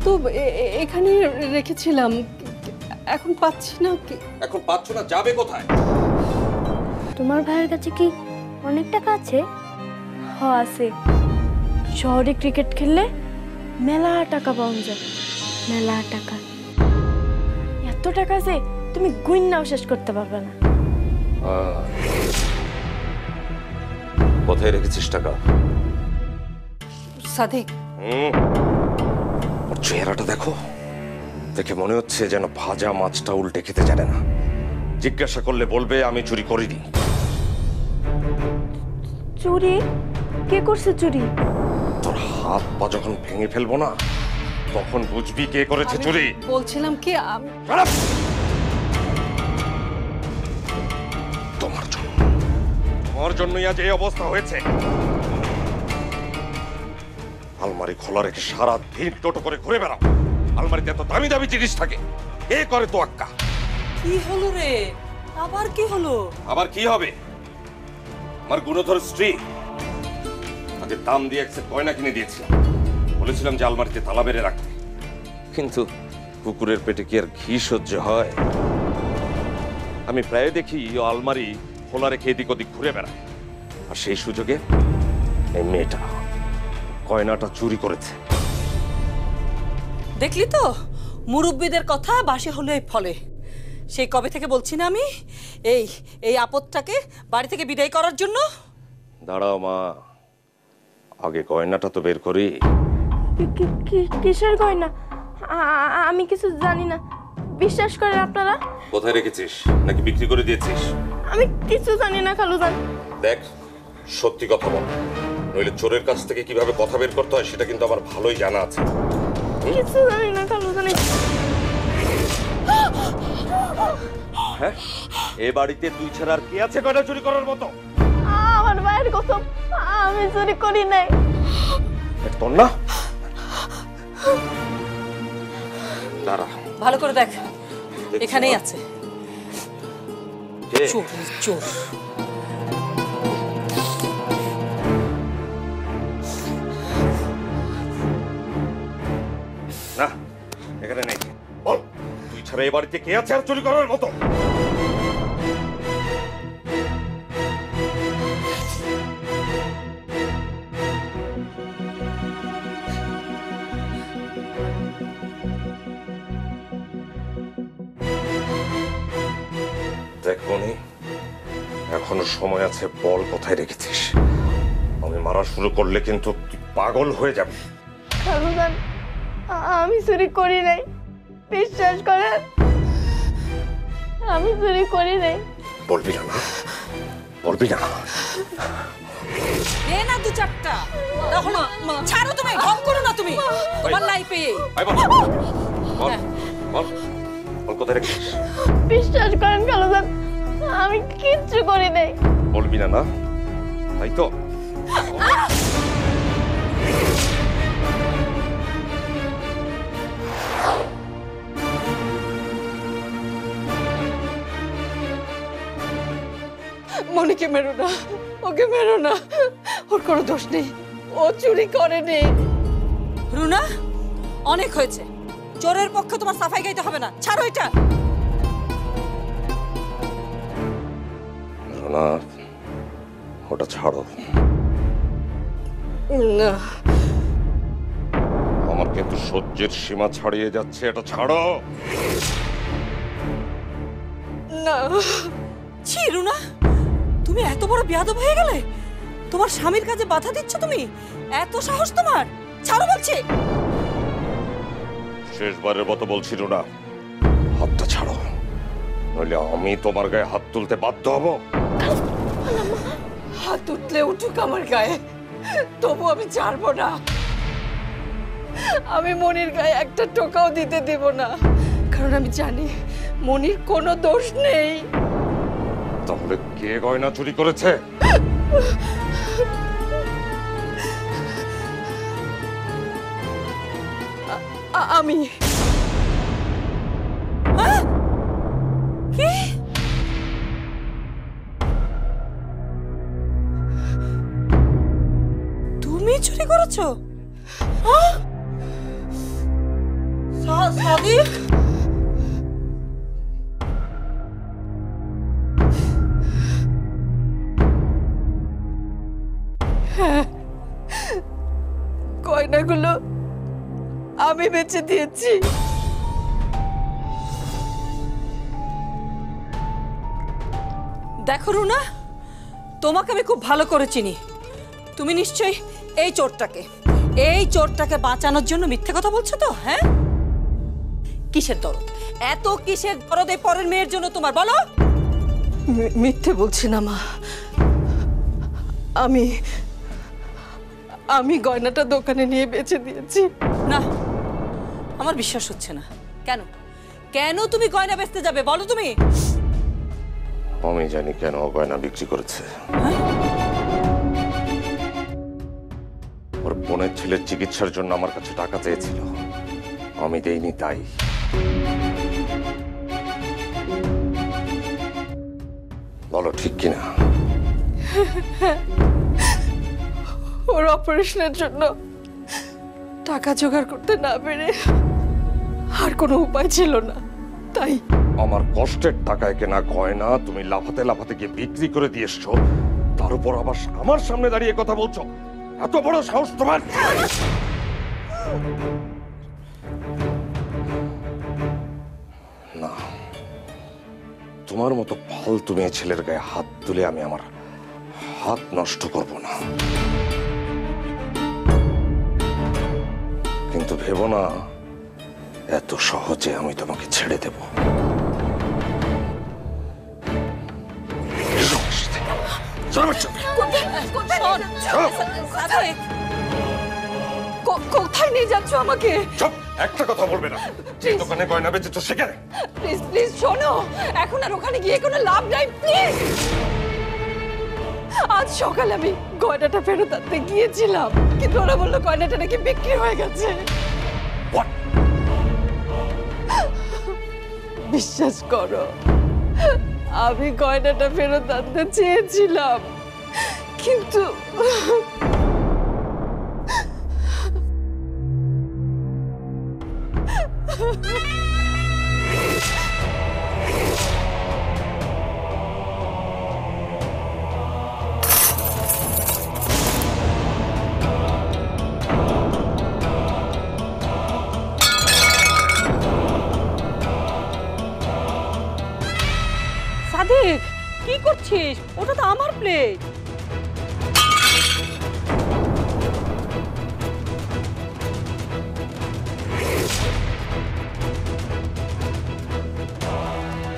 তো এখানে রেখেছিলাম, এখন পাচ্ছি না। এখন পাচ্ছ না, যাবে কোথায়? তোমার ভাইয়ের কাছে কি অনেক টাকা আছে? আছে, শহরে ক্রিকেট খেললে মেলা টাকা পাওয়া যায়, মেলা টাকা। এত টাকা আছে তুমি গুইন্নাও শেষ করতে পারবে না। কোথায় রেখেছিস টাকা? সাদিক, ওর চেহারাটা দেখো, দেখে মনে হচ্ছে যেন ভাজা মাছটা উল্টে খেতে জানে না। জিজ্ঞাসা করলে বলবে আমি চুরি করিনি। চুরি? কে করছে চুরি? তোর হাত পা যখন ভেঙে ফেলবো না, তখন বুঝবি কে করেছে চুরি। বলছিলাম কি তোমার জন্যই আজ এই অবস্থা হয়েছে। আলমারি খোলা রেখে সারা দিন টোটো করে ঘুরে বেড়াও। আলমারিতে এত দামি দামি জিনিস থাকে, এ করে তো আক্কা। কি হলো রে? আবার কি হলো? আবার কি হবে? আমার গুণধর স্ত্রী আগে দাম দিয়ে একটা গয়না কিনে দিয়েছিলাম, বলেছিলাম যে আলমারিতে তালা বেড়ে রাখতে, কিন্তু কুকুরের পেটে কি আর ঘি সহ্য হয়? আমি প্রায় দেখি ও আলমারি খোলা রেখে এদিক ওদিক ঘুরে বেড়ায়, আর সেই সুযোগে এই মেয়েটা গয়নাটা চুরি করেছে। দেখলি তো মুরব্বীদের কথা বাসে হলো এই ফলে। সেই কবে থেকে বলছি না আমি এই এই আপদটাকে বাড়ি থেকে বিদায় করার জন্য। দাঁড়াও মা, আগে গয়নাটা তো বের করি। কিসের গয়না? আমি কিছু জানি না, বিশ্বাস করেন আপনারা। কোথায় রেখেছিস? নাকি বিক্রি করে দিয়েছিস? আমি কিছু জানি না খালুজান। দেখ, সত্যি কথা বল, নইলে চোরের কাছ থেকে কিভাবে কথা বের করতে হয় সেটা কিন্তু আমার ভালোই জানা আছে। কিছু জানি না খালুজান। হ্যাঁ, এ বাড়িতে তুই ছাড়া আর কে আছে গয়না চুরি করার মতো? আমার ভাইয়ের কসম, আমি চুরি করি নাই। তোর না? দাঁড়া, ভালো করে দেখ, এখানেই আছে। চোর চোর। না, এখানে নেই। বল, তুই ছাড়া এ বাড়িতে কে আছে আর চুরি করার মতো? দেখ মনি, এখনো সময় আছে, বল কোথায় রেখেছিস। আমি মারা শুরু করলে কিন্তু তুই পাগল হয়ে যাবি। খালুজান, আমি চুরি করি নাই, বিশ্বাস করেন, আমি চুরি করি নাই। বলবি না? বলবি না? এ না দু চারটা, তাহলে ছাড়ো, তুমি ঢং করো না, তুমি তোমার লাইফে। বল কোথায় রেখেছিস? বিশ্বাস করেন খালুজান, আমি কিচ্ছু করি নাই। বলবি না? তাই তো। মনিকে মেরো না, ওকে মেরো না, ওর কোনো দোষ নেই, ও চুরি করেনি। রুনা, অনেক হয়েছে, চোরের পক্ষে তোমার সাফাই গাইতে হবে না, ছাড়ো এটা। রুনা, ওটা ছাড়ো। না, আমার কিন্তু সহ্যের সীমা ছাড়িয়ে যাচ্ছে, এটা ছাড়ো। না। ছি রুনা, তুমি এত বড় বেয়াদব হয়ে গেলে? তোমার স্বামীর কাজে বাধা দিচ্ছ তুমি? এত সাহস তোমার? ছাড়ো বলছি। শেষবারের মতো বলছি রুনা, হাতটা ছাড়ো, নইলে আমি তোমার গায়ে হাত তুলতে বাধ্য হব। হাত উঠলে উঠুক আমার গায়ে, তবু আমি ছাড়বো না। আমি মনির গায়ে একটা টোকাও দিতে দেব না, কারণ আমি জানি মনির কোনো দোষ নেই। তাহলে কে গয়না চুরি করেছে? আমি। কি? তুমি চুরি করেছো? সাদিক গয়নাগুলো আমি বেচে দিয়েছি। দেখো রুনা, তোমাকে আমি খুব ভালো করে চিনি। তুমি নিশ্চয়ই এই চোরটাকে বাঁচানোর জন্য মিথ্যে কথা বলছো তো? হ্যাঁ, কিসের দরদ? এত কিসের দরদ এই পরের মেয়ের জন্য তোমার, বলো? মিথ্যে বলছি না মা, আমি আমি গয়নাটা দোকানে নিয়ে বেচে দিয়েছি। না, আমার বিশ্বাস হচ্ছে না। কেন কেন তুমি গয়না বেচতে যাবে, বলো তুমি? আমি জানি কেন ও গয়না বিক্রি করেছে। ওর বোনের ছেলের চিকিৎসার জন্য আমার কাছে টাকা চেয়েছিল, আমি দেইনি তাই। বলো ঠিক কিনা? ওর অপারেশনের জন্য টাকা জোগাড় করতে না পেরে আর কোনো উপায় ছিল না, তাই। আমার কষ্টের টাকায় কেনা গয়না তুমি লাফাতে লাফাতে গিয়ে বিক্রি করে দিয়ে এসছো, তার উপর আবার আমার সামনে দাঁড়িয়ে কথা বলছো? এত বড় সাহস তোমার! না, তোমার মতো ফালতু মেয়ে ছেলের গায়ে হাত তুলে আমি আমার হাত নষ্ট করব না, কিন্তু ভেবো না এত সহজে আমি তোমাকে ছেড়ে দেব। কোথায় নিয়ে যাচ্ছ আমাকে? চুপ, একটা কথা বলবে না। যে দোকানে গয়না বেচেছো সেখানে। প্লিজ প্লিজ শোনো, এখন আর ওখানে গিয়ে কোনো লাভ নাই, প্লিজ। আজ সকালে আমি গয়নাটা ফেরত আনতে গিয়েছিলাম, কিন্তু ওরা বললো গয়নাটা নাকি বিক্রি হয়ে গেছে। What? বিশ্বাস করো, আমি গয়নাটা ফেরত আনতে চেয়েছিলাম, কিন্তু সাদিক, কি করছিস? ওটা তো আমার প্লেট।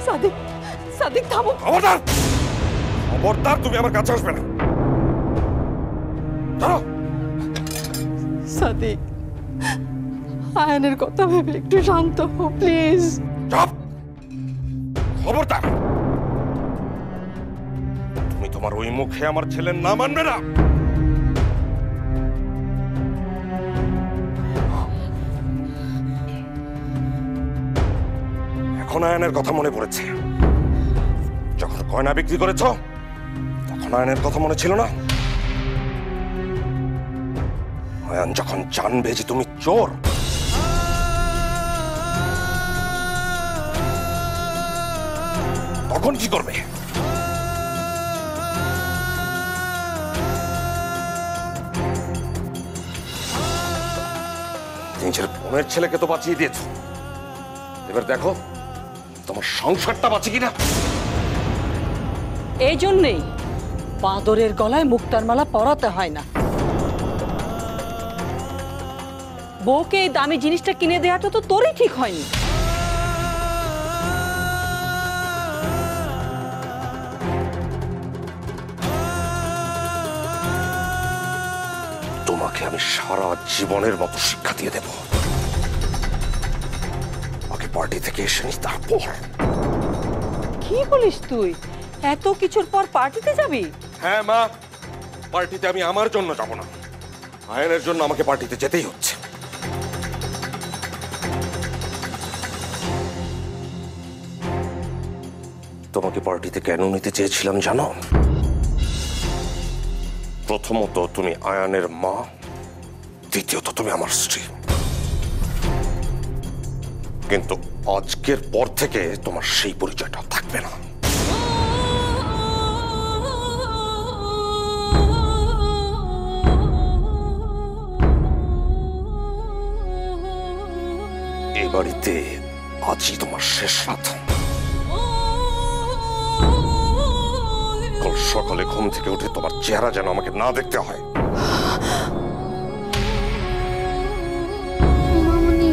সাদিক, সাদিক থামো। খবরদার! খবরদার, তুমি আমার কাছে আসবে না। চলো। সাদিক, আয়নের কথা ভেবে একটু শান্ত হও প্লিজ। চুপ! খবরদার! তুমি তোমার ওই মুখে আমার ছেলের নাম আনবে না। এখন আয়নের কথা মনে পড়েছে। যখন গয়না বিক্রি করেছ তখন আয়নের কথা মনে ছিল না? আয়ন যখন জানবে যে তুমি চোর, তখন কি করবে? নিজের বোনের ছেলেকে তো বাঁচিয়ে দিয়েছ, এবার দেখো তোমার সংসারটা বাঁচে কিনা। এই জন্যেই বাঁদরের গলায় মুক্তার মালা পরাতে হয় না। বউকে এই দামি জিনিসটা কিনে দেওয়াটা তো তোরই ঠিক হয়নি। তোমাকে আমি সারা জীবনের মতো শিক্ষা দিয়ে দেব। আগে পার্টি থেকে এসে নি, তারপর। কি বলিস তুই? এত কিছুর পর পার্টিতে যাবি? হ্যাঁ মা, পার্টিতে আমি আমার জন্য যাব না, আয়নের জন্য আমাকে পার্টিতে যেতেই হচ্ছে। তোমাকে পার্টিতে কেন নিতে চেয়েছিলাম জানো? প্রথমত তুমি আয়ানের মা, দ্বিতীয়ত তুমি আমার স্ত্রী। কিন্তু আজকের পর থেকে তোমার সেই পরিচয়টা থাকবে না। এই বাড়িতে আজই তোমার শেষ রাত। কাল সকালে ঘুম থেকে উঠে তোমার চেহারা যেন আমাকে না দেখতে হয়। মামুনি,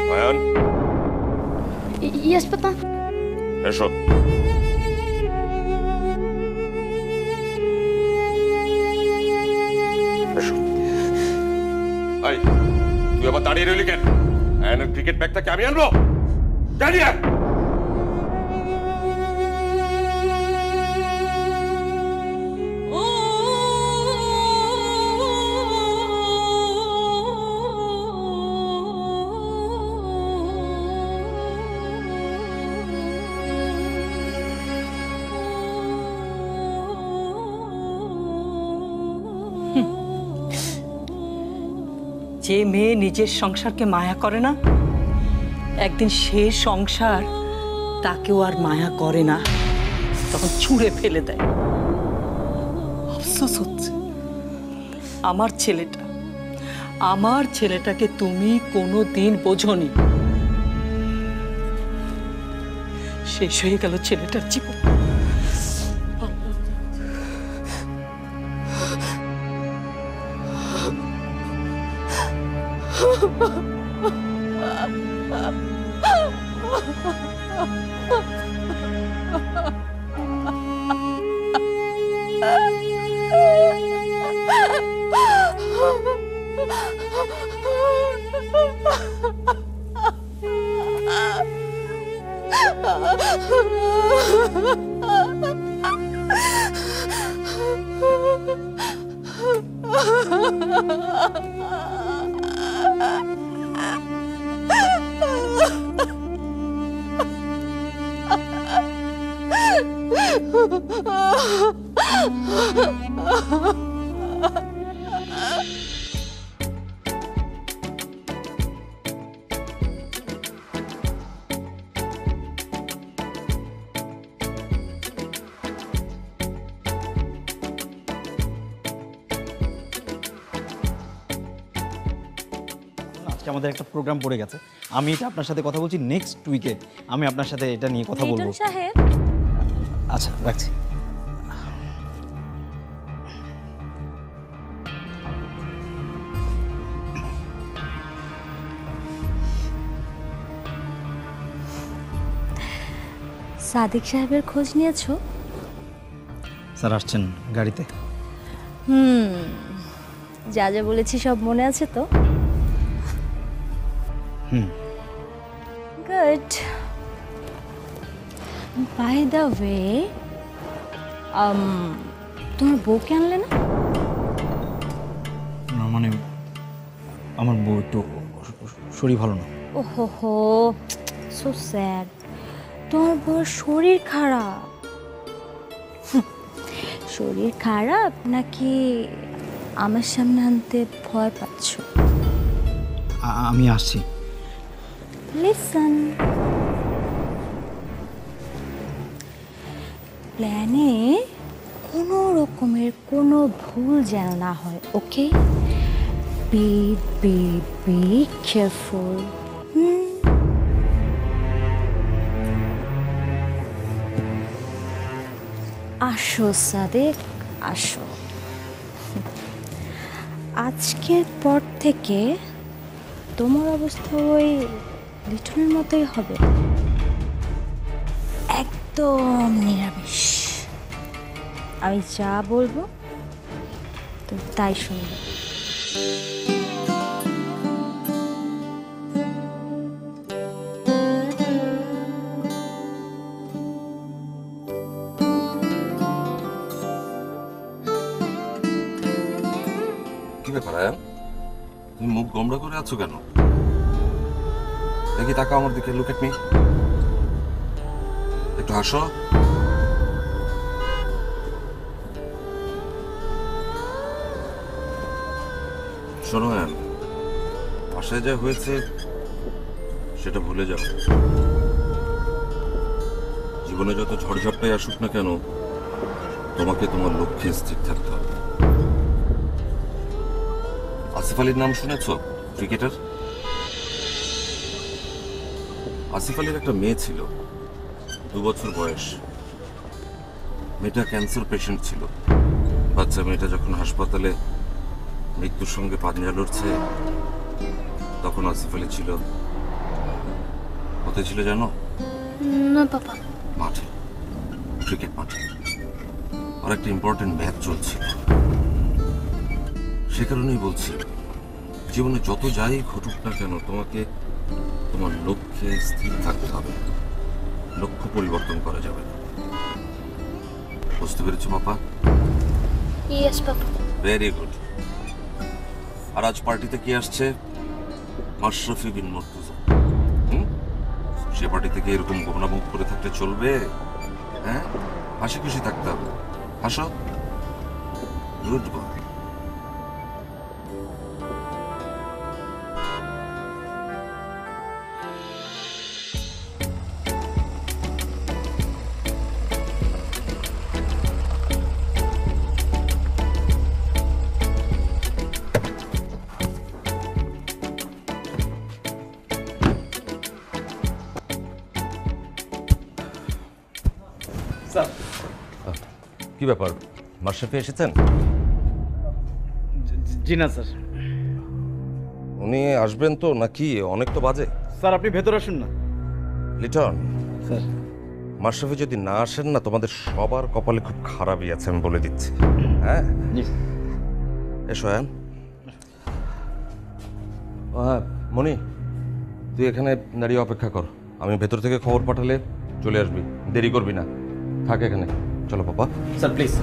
নয়ন, ইয়েস পাপা। এসো। এসো। এই, তুই আবার দাঁড়িয়ে রইলি কেন? আয়নের ক্রিকেট ব্যাগটাকে আমি আনবো। দাঁড়িয়ে আয়। যে মেয়ে নিজের সংসারকে মায়া করে না, একদিন সে সংসার তাকেও আর মায়া করে না, তখন ছুঁড়ে ফেলে দেয়। আফসোস হচ্ছে আমার ছেলেটাকে তুমি কোনো দিন বোঝোনি। শেষ হয়ে গেল ছেলেটার জীবন। আজকে আমাদের একটা প্রোগ্রাম পড়ে গেছে, আমি এটা আপনার সাথে কথা বলছি নেক্সট উইকে, আমি আপনার সাথে এটা নিয়ে কথা বলবো। লিটন সাহেব, আচ্ছা রাখছি। সাদিক সাহেবের খোঁজ নিয়েছো? স্যার আসছেন গাড়িতে। যা যা বলেছি সব মনে আছে তো? গুড। বাই দ্য ওয়ে, তোমার বউকে আনলে না? না, মানে আমার বউ একটু শরীর ভালো না। ওহো হো, সো স্যাড। তোমার বউর শরীর খারাপ? শরীর খারাপ নাকি আমার সামনে আনতে ভয় পাচ্ছ? আমি আসছি। লিসন, প্ল্যানে কোনো রকমের কোনো ভুল যেন না হয়, okay? Be be be careful. আসো সাদেক, আসো। আজকের পর থেকে তোমার অবস্থা ওই লিটনের মতোই হবে, একদম নিরামিষ। আমি যা বলবো তুমি তাই শুনবে। কি ব্যাপার আয়ান, তুমি মুখ গোমড়া করে আছো কেন? দেখি তাকাও আমার দিকে, লুক এট মি, একটু হাসো। শোনো, বাসায় যা হয়েছে সেটা ভুলে যাও। জীবনে যত ঝড়ঝাপটাই আসুক না কেন, তোমাকে তোমার লক্ষ্যে স্থির থাকতে হবে। আসিফ আলীর নাম শুনেছ? ক্রিকেটার। আসিফ আলীর একটা মেয়ে ছিল, 2 বছর বয়স। মেয়েটা ক্যান্সার পেশেন্ট ছিল। বাচ্চা মেয়েটা যখন হাসপাতালে মৃত্যুর সঙ্গে পাঞ্জা লড়ছে, তখন আসিফ আলী ছিল কোথায় ছিল জানো? না বাবা। মাঠে, ক্রিকেট মাঠে। আর একটা ইম্পর্টেন্ট ম্যাচ চলছিল। সে কারণেই বলছি, জীবনে যত যাই ঘটুক না কেন, তোমাকে তোমার লক্ষ্যে স্থির থাকতে হবে। লক্ষ্য পরিবর্তন করা যাবে না। বুঝতে পেরেছো বাবা? ইয়েস বাবা। Very good. আর আজ পার্টিতে কি আসছে? মাশরাফি বিন মুর্তজা। সে পার্টি থেকে এরকম গোমরা মুখ করে থাকতে চলবে? হ্যাঁ, হাসি খুশি থাকতে হবে। হাসো। Good boy. স্যার, কি ব্যাপার, মাশরাফি এসেছেন? জি না স্যার। উনি আসবেন তো নাকি? অনেক তো বাজে। স্যার আপনি ভেতরে আসুন না। লিটন, স্যার। মাশরাফি যদি না আসেন না, তোমাদের সবার কপালে খুব খারাপই আছে, আমি বলে দিচ্ছি। হ্যাঁ, জি। এসো। মনি, তুই এখানে দাঁড়িয়ে অপেক্ষা কর। আমি ভেতর থেকে খবর পাঠালে চলে আসবি, দেরি করবি না। থাক এখানে। চলো বাবা। Sir please.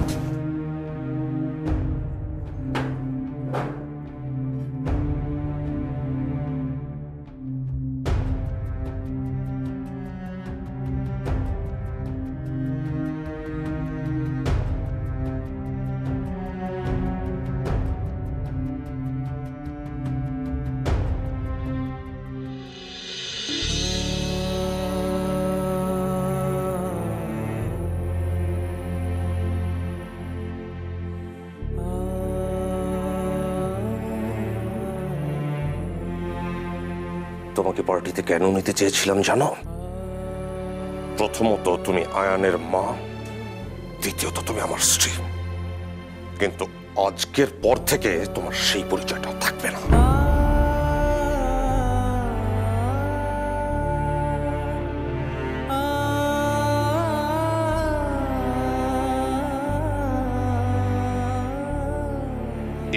তোমাকে পার্টিতে কেন নিতে চেয়েছিলাম জানো? প্রথমত তুমি আয়ানের মা, দ্বিতীয়ত তুমি আমার স্ত্রী। কিন্তু আজকের পর থেকে তোমার সেই পরিচয়টা থাকবে না।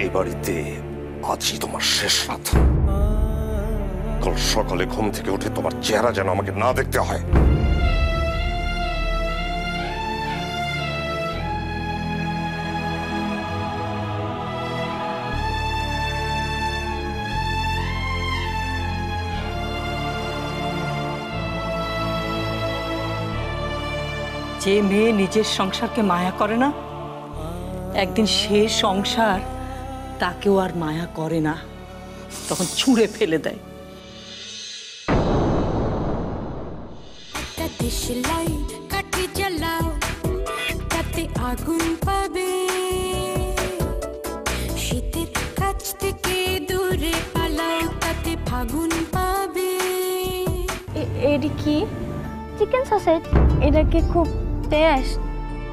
এই বাড়িতে আজই তোমার শেষ রাত। কাল সকালে ঘুম থেকে উঠে তোমার চেহারা যেন আমাকে না দেখতে হয়। যে মেয়ে নিজের সংসারকে মায়া করে না, একদিন সে সংসার তাকেও আর মায়া করে না, তখন ছুঁড়ে ফেলে দেয়। দেশলাই কাঠে জ্বালাও, তাতে আগুন পাবে। শীতের কাছ থেকে দূরে পালাও, তাতে ফাগুন পাবে। এটি কি? Chicken sausage? এটা কি খুব টেস্ট?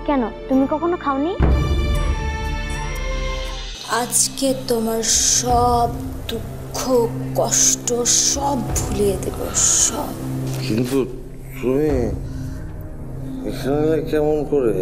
কেন, তুমি কখনো খাওনি? আজকে তোমার সব দুঃখ কষ্ট সব ভুলিয়ে দেব, সব। কিন্তু তুমি এখানে কেমন করে?